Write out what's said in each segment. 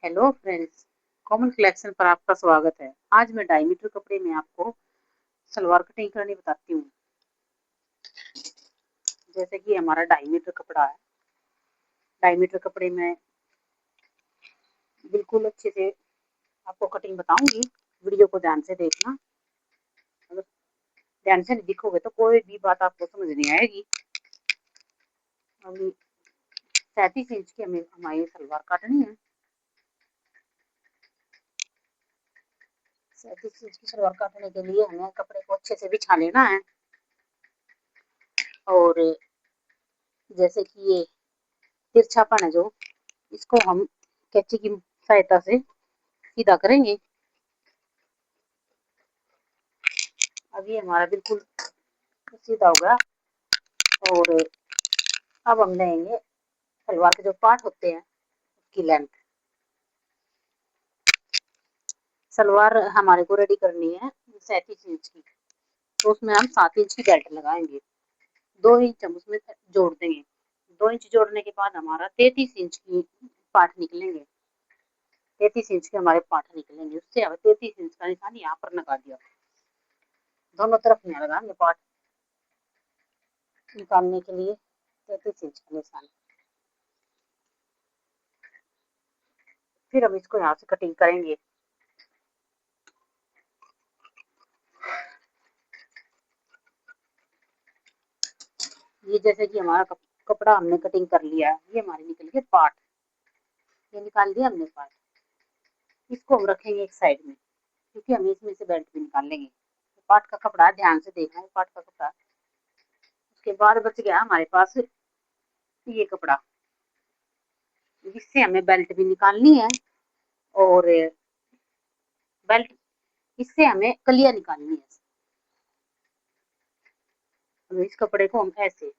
Hello friends, common collection पर आपका स्वागत है। आज मैं डायमीटर कपड़े में आपको सलवार कटिंग करनी बताती हूँ। जैसे कि हमारा डायमीटर कपड़ा है, डायमीटर कपड़े में बिल्कुल अच्छे से आपको कटिंग बताऊंगी। वीडियो को ध्यान से देखना। अगर ध्यान से नहीं दिखोगे तो कोई भी बात आपको समझ नहीं आएगी। अभी 37 इंच की हमें हमारी सलवार काटनी है। 37 इंच की सलवार काटने के लिए हमें कपड़े को अच्छे से बिछा लेना है। और जैसे कि ये तिरछापन है जो, इसको हम कैंची की सहायता से सीधा करेंगे। अब ये हमारा बिल्कुल सीधा हो गया। और अब हम लेंगे सलवार के जो पार्ट होते हैं उसकी लेंथ। सलवार हमारे को रेडी करनी है 37 इंच की, तो उसमें हम 7 इंच की बेल्ट लगाएंगे। 2 इंच हम उसमें जोड़ देंगे। 2 इंच जोड़ने के बाद हमारा 33 इंच की पार्ट निकलेंगे। 33 इंच के हमारे पार्ट निकलेंगे। उससे हमें 33 इंच का निशान यहाँ पर लगा दिया। दोनों तरफ यहाँ लगाएंगे पार्ट निकालने के लिए 33 इंच का निशान। फिर हम इसको यहाँ से कटिंग करेंगे। ये जैसे कि हमारा कपड़ा हमने कटिंग कर लिया है, ये हमारी निकल गए पार्ट। ये निकाल दिया हमने पार्ट। इसको हम रखेंगे एक साइड में, क्योंकि हम इसमें से बेल्ट भी निकाल लेंगे। तो पार्ट का कपड़ा ध्यान से देखना है, पार्ट का कपड़ा। उसके बाद बच गया हमारे पास ये कपड़ा, जिससे हमें बेल्ट भी निकालनी है। और बेल्ट इससे हमें कलियां निकालनी है। तो इस कपड़े को हम ऐसे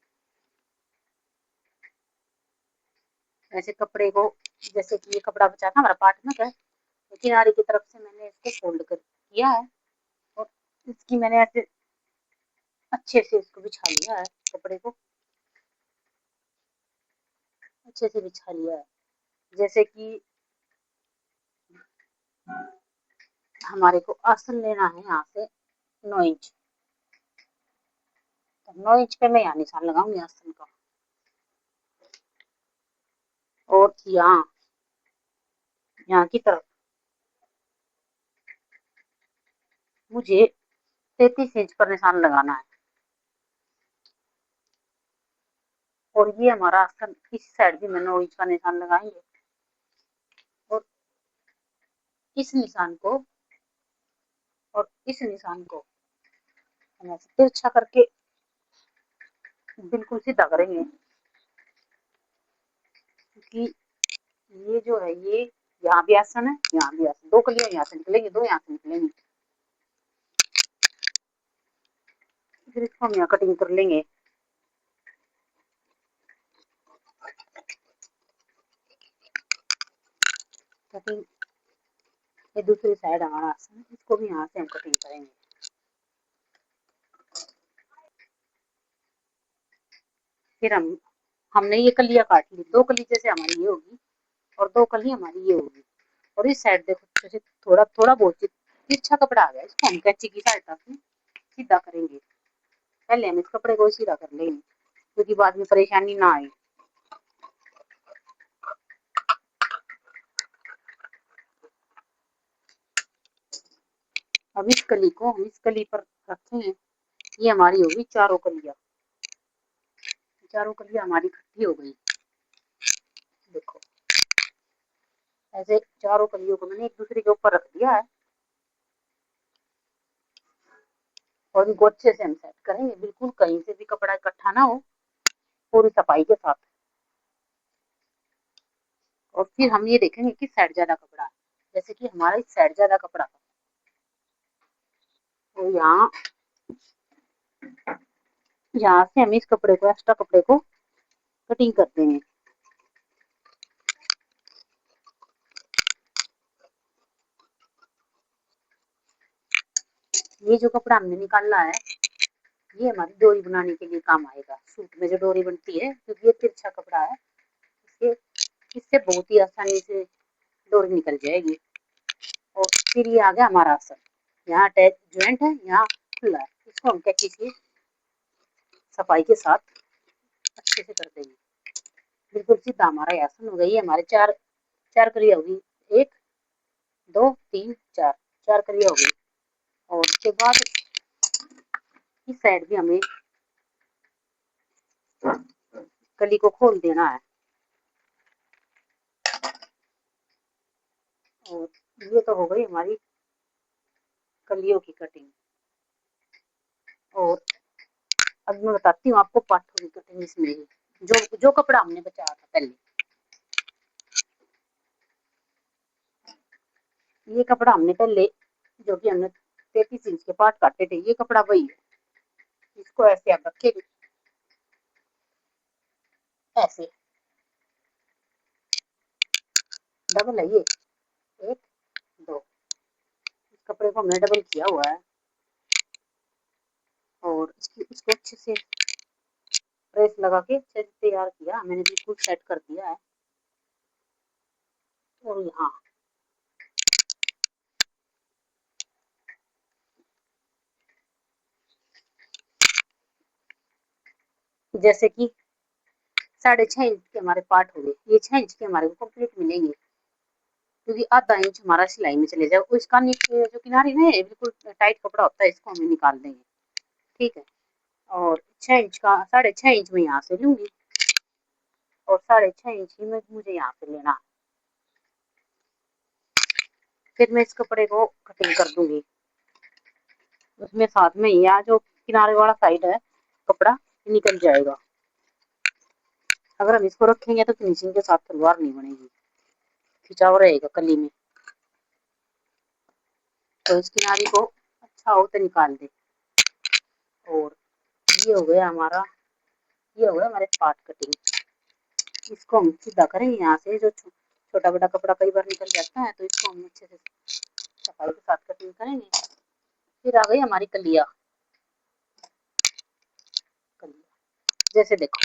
कपड़े को, जैसे कि ये कपड़ा बचा था हमारा पार्ट में का, तो किनारे की तरफ से मैंने इसको फोल्ड कर किया है। और इसकी मैंने ऐसे अच्छे से इसको बिछा लिया है। कपड़े को अच्छे से बिछा लिया है। जैसे कि हमारे को आसन लेना है यहाँ से 9 इंच। तो 9 इंच पे मैं यहाँ निशान लगाऊंगी आसन का। और यहाँ की तरफ मुझे 33 इंच पर निशान लगाना है। और ये हमारा आसन इस साइड भी मैं 9 इंच का निशान लगाएंगे। और इस निशान को और इस निशान को हम ऐसे तिरछा करके बिल्कुल सीधा करेंगे, क्योंकि ये जो है ये यहाँ भी आसन है, यहाँ भी आसन। 2 कलियां यहाँ से निकलेंगी, 2 यहाँ से निकलेंगी। फिर इसको हम यहाँ कटिंग कर लेंगे। कटिंग ये दूसरी साइड हमारा आसन है, इसको भी यहाँ से हम कटिंग करेंगे। फिर हमने ये कलियां काट ली। 2 कली जैसे हमारी ये होगी और 2 कली हमारी ये होगी। और इस साइड देखो जैसे थोड़ा थोड़ा बहुत तिरछा कपड़ा आ गया, इसको हम कैंची की सहायता से सीधा करेंगे। पहले हम इस कपड़े को सीधा कर लेंगे, क्योंकि बाद में परेशानी ना आए। अब इस कली को हम इस कली पर रखेंगे। ये हमारी होगी चारों कलियां। चारों कलियां हमारी इकट्ठी हो गई। देखो ऐसे चारों कलियों को मैंने एक दूसरे के ऊपर रख दिया है। और इनको अच्छे से हम सेट करेंगे, बिल्कुल कहीं से भी कपड़ा इकट्ठा ना हो, पूरी सफाई के साथ। और फिर हम ये देखेंगे किस साइड ज्यादा कपड़ा है। जैसे कि हमारा इस साइड ज्यादा कपड़ा था, तो यहाँ से हम इस कपड़े को, एक्स्ट्रा कपड़े को कटिंग कर देंगे। ये जो कपड़ा हमने निकालना है, ये हमारी डोरी बनाने के लिए काम आएगा। सूट में जो डोरी बनती है, क्योंकि ये तिरछा कपड़ा है, इससे बहुत ही आसानी से डोरी निकल जाएगी। और फिर ये आ गया हमारा आसन, यहाँ अटैच ज्वाइंट है, यहाँ खुला है, इसको हम क्या कीजिए सफाई के साथ अच्छे से कर देंगे। बिल्कुल सीधा हमारा ये आसन हो गई। हमारे चार करिया होगी, 1 2 3 4, 4 करिया हो गई। और उसके बाद इस साइड भी हमें कली को खोल देना है। और ये तो हो गई हमारी कलियों की कटिंग। और अब मैं बताती हूँ आपको पाठों की कटिंग इसमें जो कपड़ा हमने बचाया था पहले, ये कपड़ा हमने पहले जो कि हमने 33 इंच के पार्ट काटे थे, ये कपड़ा वही है। इसको ऐसे आप रखेंगे, ऐसे डबल है ये, 1 2, इस कपड़े को हमने डबल किया हुआ है। और इसको अच्छे से प्रेस लगा के तैयार किया मैंने, बिल्कुल सेट कर दिया है। और यहाँ जैसे कि 6.5 इंच के हमारे पार्ट हो गए, ये 6 इंच के हमारे को कंप्लीट मिलेंगे, क्योंकि आधा इंच हमारा सिलाई में चले जाए। इसका जो किनारे में बिल्कुल टाइट कपड़ा होता है, इसको हमें निकाल देंगे, ठीक है। और 6 इंच का 6.5 इंच में यहाँ से लूंगी, और 6.5 इंच ही में मुझे यहाँ से लेना। फिर मैं इस कपड़े को कटिंग कर दूंगी। उसमें साथ में यहाँ जो किनारे वाला साइड है कपड़ा निकल जाएगा। अगर हम इसको रखेंगे तो फिनिशिंग के साथ सलवार नहीं बनेगी, खिंचाव रहेगा कली में। तो इस किनारे को अच्छा हो तो निकाल दे। और ये हो गया हमारा, ये हो गया हमारे पार्ट कटिंग। इसको हम सीधा करेंगे यहाँ से, जो छोटा बड़ा कपड़ा कई बार निकल जाता है, तो इसको हम अच्छे से सफाई के साथ कटिंग करेंगे। फिर आ गई हमारी कलिया। जैसे देखो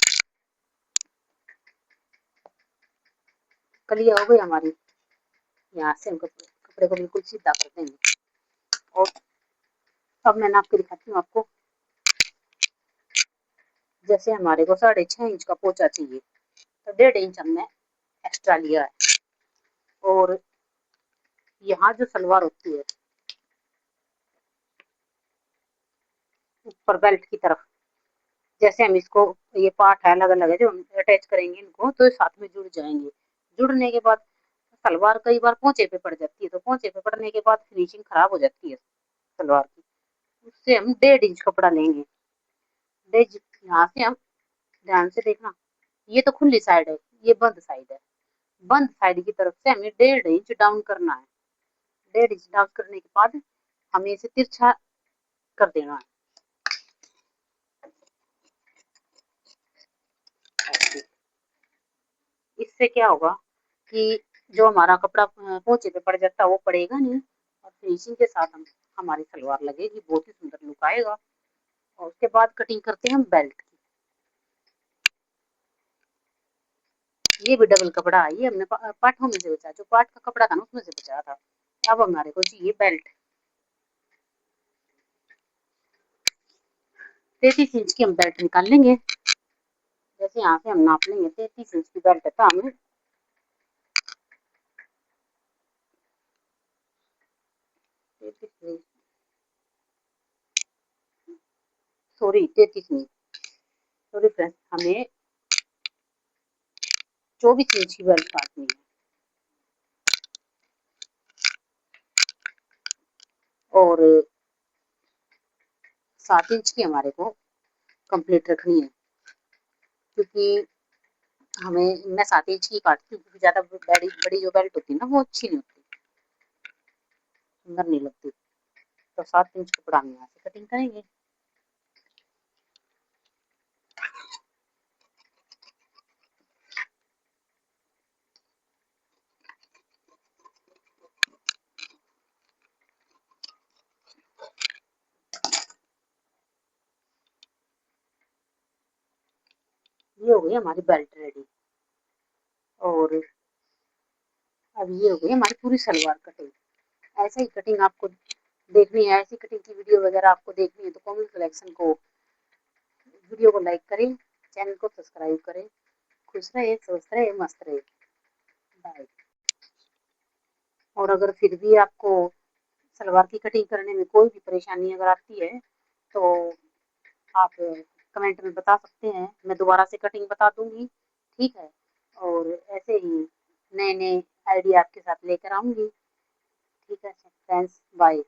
कलिया हो गई हमारी, यहाँ से हम कपड़े को बिल्कुल सीधा कर देंगे। और अब मैं नाप के दिखाती हूँ आपको। जैसे हमारे को 6.5 इंच का पोंचा चाहिए, तो 1.5 इंच हमने एक्स्ट्रा लिया है। और यहाँ जो सलवार होती है ऊपर बेल्ट की तरफ, जैसे हम इसको, ये पार्ट है अलग अलग है, जो हम अटैच करेंगे इनको तो साथ में जुड़ जाएंगे। जुड़ने के बाद सलवार कई बार पोंचे पे पड़ जाती है, तो पोंचे पे पड़ने के बाद फिनिशिंग खराब हो जाती है सलवार की। उससे हम 1.5 इंच कपड़ा लेंगे। यहाँ से हम ध्यान से देखना, ये तो खुली साइड है, ये बंद साइड है। बंद साइड की तरफ से हमें 1.5 इंच डाउन करना है। 1.5 इंच डाउन करने के बाद हमें इसे तिरछा कर देना है। इससे क्या होगा कि जो हमारा कपड़ा पोंचे पे पड़ जाता है वो पड़ेगा नहीं, और फिनिशिंग के साथ हमारी सलवार लगेगी, बहुत ही सुंदर लुक आएगा। और उसके बाद कटिंग करते हैं हम बेल्ट की। ये भी डबल कपड़ा है, ये हमने पाठों में से बचा, जो पाठ का कपड़ा था ना उसमें से बचा था। अब हमारे को चाहिए बेल्ट। 33 इंच की हम बेल्ट निकाल लेंगे। जैसे यहाँ से हम नाप लेंगे 33 इंच की बेल्ट है, तो हमें 33 नहीं, सॉरी फ्रेंड्स, हमें 24 इंच की बेल्ट काटनी है। और 7 इंच की हमारे को कंप्लीट रखनी है, क्योंकि हमें, मैं 7 इंच की काटती हूँ, क्योंकि ज्यादा बड़ी बड़ी जो बेल्ट होती है ना वो अच्छी नहीं होती, सुंदर नहीं लगती। तो 7 इंच कपड़ा हम यहाँ से कटिंग करेंगे। ये हो गई हमारी बेल्ट रेडी। और अब ये हो गई हमारी पूरी सलवार कटिंग। ऐसे ही कटिंग आपको देखनी है, ऐसी कटिंग की वीडियो वगैरह आपको देखनी है तो कॉमेडी कलेक्शन को वीडियो को लाइक करें, चैनल को सब्सक्राइब करें। खुश रहे, स्वस्थ रहे, मस्त रहे। बाय। और अगर फिर भी आपको सलवार की कटिंग करने में कोई भी परेशानी अगर आती है तो आप कमेंट में बता सकते हैं, मैं दोबारा से कटिंग बता दूंगी। ठीक है, और ऐसे ही नए नए आइडिया आपके साथ लेकर आऊंगी। ठीक है फ्रेंड्स, बाय।